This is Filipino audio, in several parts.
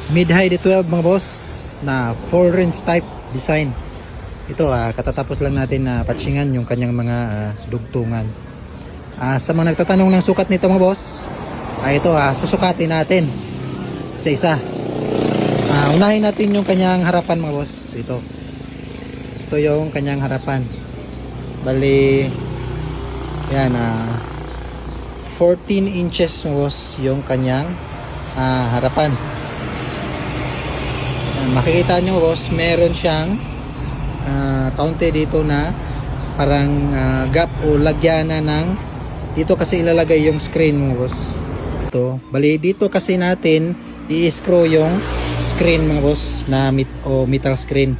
mid-high D12 mga boss na 4 range type design. Ito katatapos lang natin na patchingan yung kanyang mga dugtungan. Sa mga nagtatanong ng sukat nito mga boss, ito susukatin natin isa-isa. Unahin natin yung kanyang harapan mga boss. Ito yung kanyang harapan. Bali yan 14 inches mga boss yung kanyang harapan. Makikita nyo boss, meron siyang kaunti dito na parang gap o lagyanan ng dito kasi ilalagay yung screen mo boss. Ito, bali dito kasi natin i-screw yung screen mga boss na metal screen.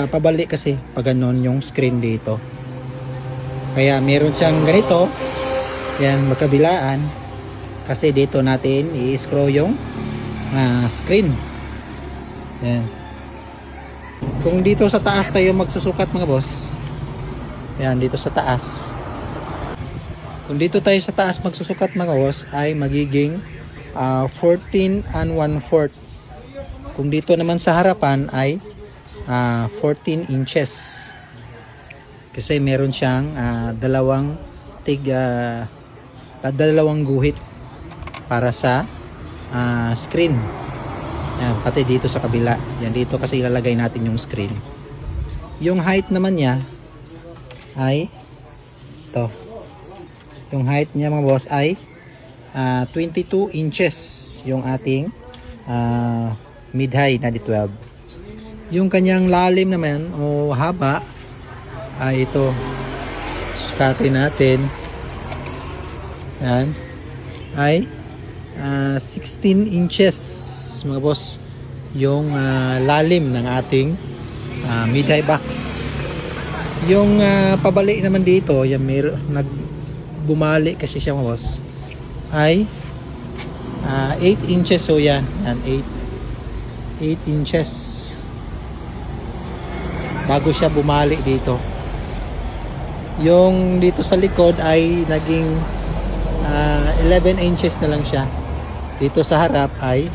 Pabalik kasi pag ganon yung screen dito. Kaya meron siyang ganito, yan magkabilaan kasi dito natin i-screw yung screen. Yan. Kung dito sa taas tayo magsusukat mga boss, yan dito sa taas, kung dito tayo sa taas magsusukat mga boss ay magiging 14 and 1/4. Kung dito naman sa harapan ay 14 inches kasi meron siyang dalawang guhit para sa screen. Yan, pati dito sa kabila. Yan dito kasi ilalagay natin yung screen. Yung height naman niya ay ito. Yung height niya mga boss ay 22 inches yung ating mid-high na D12. Yung kanyang lalim naman o haba ay ito. Sukatin natin. Yan. Ay 16 inches mga boss yung lalim ng ating mid-high box. Yung pabalik naman dito, yan bumalik kasi siya mga boss ay 8 inches. So yan 8 inches bago siya bumalik dito. Yung dito sa likod ay naging 11 inches na lang siya. Dito sa harap ay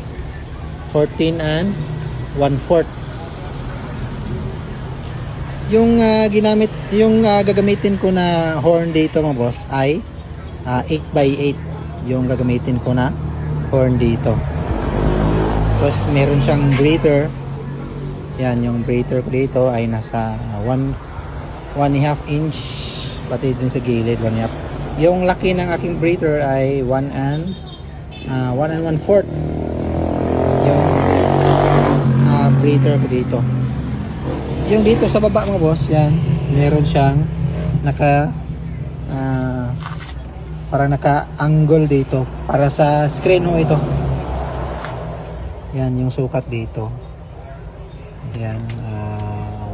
14 and 1/4. Yung gagamitin ko na horn dito mga boss ay 8x8 yung gagamitin ko na horn dito. Tapos meron siyang breather. Yan, yung breather ko dito ay nasa 1.5 inch, pati din sa gilid 1.5. Yung laki ng aking breather ay 1 and 1/4 yung breather ko dito. Yung dito sa baba mga boss, yan meron siyang parang naka-angle dito para sa screen ho ito. Yan yung sukat dito. Yan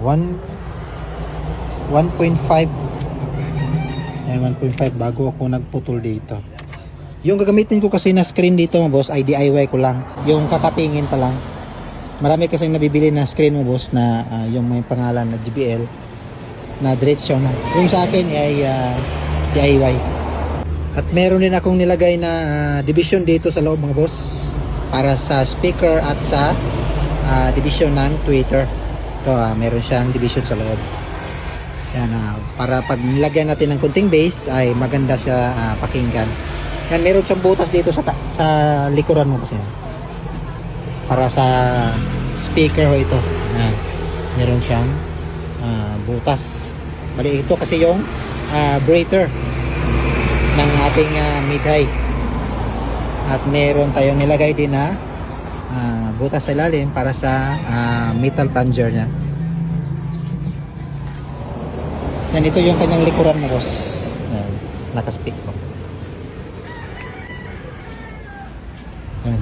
1.5. Yan 1.5 bago ako nagputol dito. Yung gagamitin ko kasi na screen dito mga boss ay DIY ko lang. Yung kakatingin pa lang. Marami kasing nabibili na screen mga boss na yung may pangalan na JBL na diretso na. Yung sa akin ay DIY. At meron din akong nilagay na division dito sa loob mga boss para sa speaker at sa division ng tweeter. Ito meron siyang division sa loob. Yan, para pag nilagyan natin ng kunting bass ay maganda siya pakinggan. Yan, meron siyang butas dito sa likuran mo kasi. Para sa speaker ho ito. Yan, meron siyang butas. Bali ito kasi yung breather ng ating mid-high. At meron tayong nilagay din na butas sa ilalim para sa metal plunger niya. Yan, ito yung kanyang likuran mo boss. Yan, nakaspik ko. Yan.